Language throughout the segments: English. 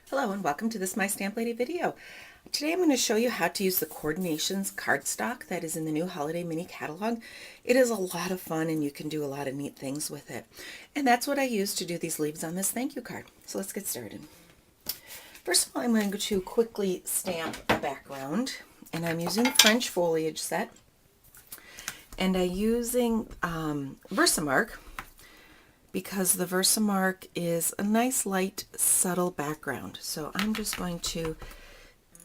Hello and welcome to this My Stamp Lady video. Today I'm going to show you how to use the Coordinations cardstock that is in the new Holiday Mini Catalog. It is a lot of fun and you can do a lot of neat things with it. And that's what I use to do these leaves on this thank you card. So let's get started. First of all, I'm going to quickly stamp a background, and I'm using the French foliage set. And I'm using Versamark because the Versamark is a nice light subtle background. So I'm just going to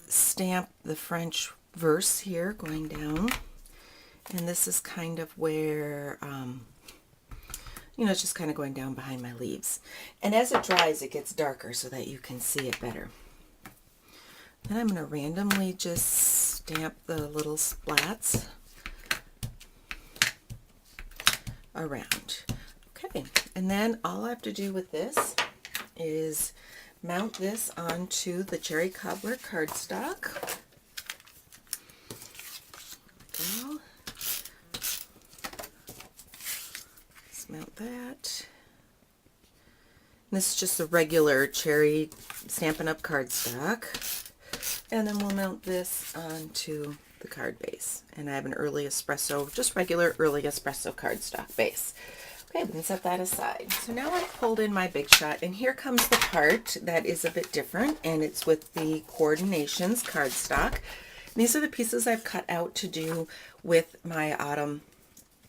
stamp the French verse here going down, and this is kind of where it's just kind of going down behind my leaves, and as it dries it gets darker so that you can see it better. Then I'm going to randomly just stamp the little splats around. Okay, and then all I have to do with this is mount this onto the Cherry Cobbler cardstock. Go. Let's mount that. And this is just a regular Cherry Stampin' Up cardstock. And then we'll mount this onto the card base. And I have an early espresso, just regular early espresso cardstock base. Okay, we can set that aside. So now I've pulled in my Big Shot, and here comes the part that is a bit different, and it's with the Coordinations cardstock. And these are the pieces I've cut out to do with my Autumn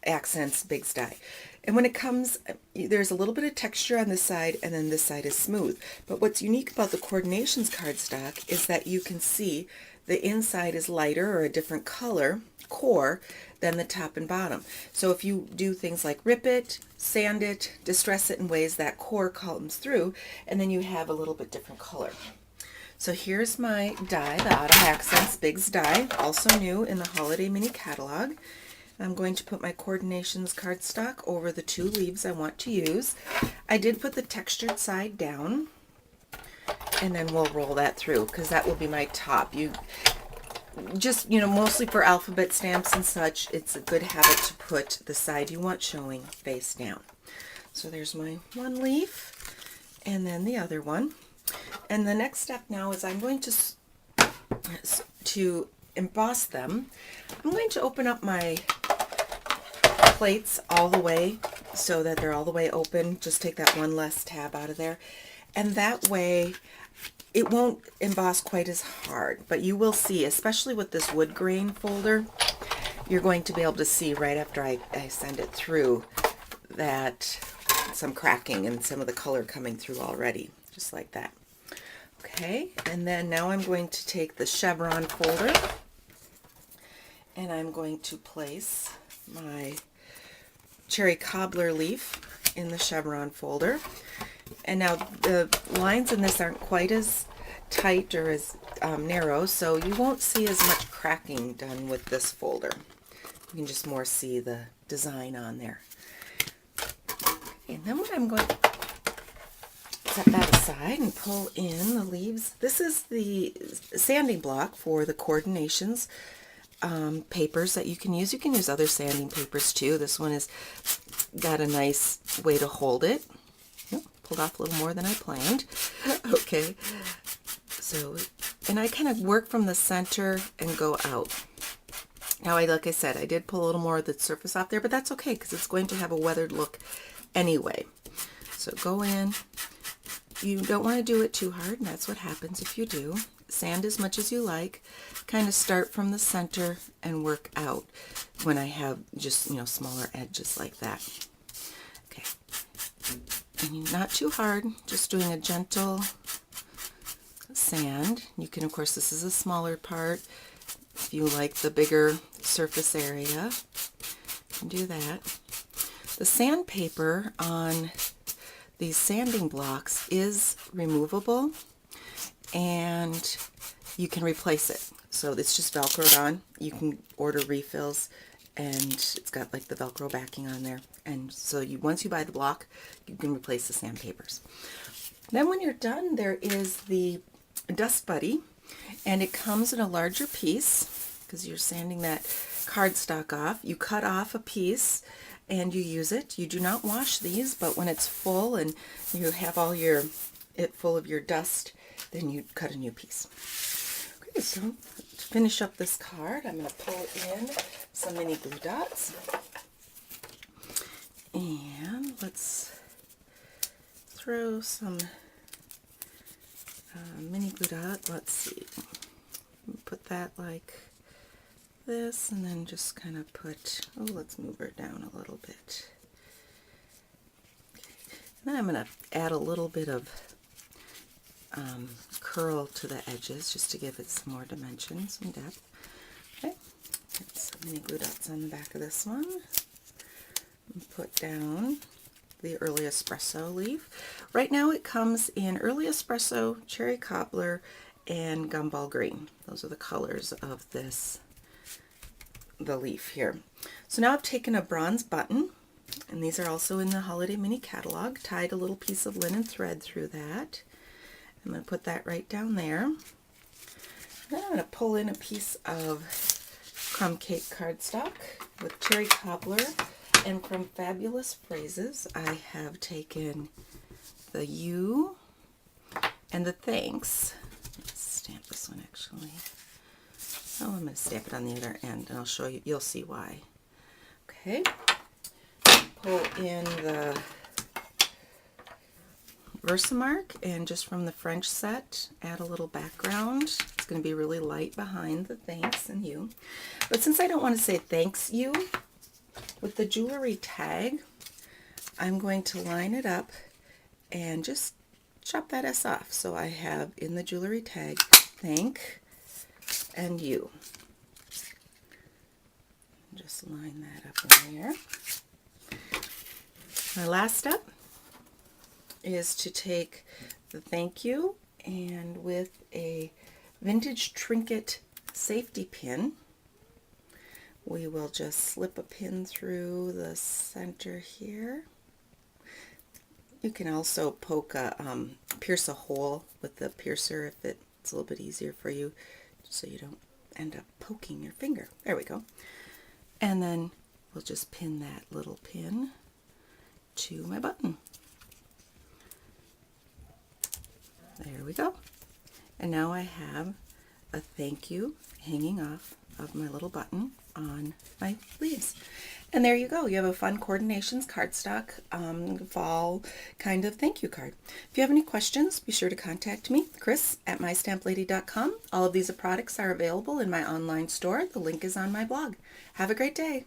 Accents Big's die. And when it comes, there's a little bit of texture on this side, and then this side is smooth. But what's unique about the Coordinations cardstock is that you can see the inside is lighter or a different color core than the top and bottom. So if you do things like rip it, sand it, distress it in ways, that core comes through, and then you have a little bit different color. So here's my die, the Autumn Accents Big's die, also new in the Holiday Mini Catalog. I'm going to put my Coordinations cardstock over the two leaves I want to use. I did put the textured side down, and then we'll roll that through because that will be my top. You just, mostly for alphabet stamps and such, it's a good habit to put the side you want showing face down. So there's my one leaf, and then the other one. And the next step now is I'm going to emboss them. I'm going to open up my plates all the way so that they're all the way open. Just take that one less tab out of there, and that way it won't emboss quite as hard, but you will see, especially with this wood grain folder, you're going to be able to see right after I send it through that some cracking and some of the color coming through already, just like that. Okay, and then now I'm going to take the chevron folder, and I'm going to place my Cherry Cobbler leaf in the chevron folder. And now the lines in this aren't quite as tight or as narrow, so you won't see as much cracking done with this folder. You can just more see the design on there. And then what I'm going to set that aside and pull in the leaves. This is the sanding block for the Coordinations papers that you can use. You can use other sanding papers too. This one has got a nice way to hold it. Pulled off a little more than I planned. Okay, so, and I kind of work from the center and go out. Now, like I said, I did pull a little more of the surface off there, but that's okay because it's going to have a weathered look anyway. So go in. You don't want to do it too hard, and that's what happens if you do. Sand as much as you like. Kind of start from the center and work out when I have just, smaller edges like that. Okay. And not too hard, just doing a gentle sand. You can, of course, this is a smaller part. If you like the bigger surface area, you can do that. The sandpaper on these sanding blocks is removable, and you can replace it. So it's just Velcroed on. You can order refills, and it's got like the Velcro backing on there. And so once you buy the block, you can replace the sandpapers. Then when you're done, there is the Dust Buddy, and it comes in a larger piece because you're sanding that cardstock off. You cut off a piece and you use it. You do not wash these, but when it's full and you have all it full of your dust, then you cut a new piece. Okay, so to finish up this card, I'm going to pull in some mini glue dots. And let's throw some mini glue dot. Let's see. Put that like this, and then just kind of put, oh, let's move her down a little bit. Okay. Then I'm going to add a little bit of curl to the edges just to give it some more dimension, some depth. Okay, get some mini glue dots on the back of this one. And put down the Early Espresso leaf. Right now it comes in Early Espresso, Cherry Cobbler, and Gumball Green. Those are the colors of this, the leaf here. So now I've taken a bronze button, and these are also in the Holiday Mini Catalog, tied a little piece of linen thread through that. I'm going to put that right down there. Then I'm going to pull in a piece of crumb cake cardstock with Cherry Cobbler, and from Fabulous Phrases I have taken the you and the thanks. Let's stamp this one actually. Oh, I'm going to stamp it on the other end, and I'll show you, you'll see why. Okay, pull in the Versamark, and just from the French set, add a little background. It's going to be really light behind the thanks and you. But since I don't want to say thanks you, with the jewelry tag, I'm going to line it up and just chop that S off. So I have in the jewelry tag, thank and you. Just line that up in there. My last step is to take the thank you, and with a vintage trinket safety pin, we will just slip a pin through the center here. You can also poke a, pierce a hole with the piercer if it's a little bit easier for you, so you don't end up poking your finger. There we go. And then we'll just pin that little pin to my button. There we go. And now I have a thank you hanging off of my little button on my leaves. And there you go. You have a fun Coordinations cardstock fall kind of thank you card. If you have any questions, be sure to contact me, Chris at mystamplady.com. All of these products are available in my online store. The link is on my blog. Have a great day.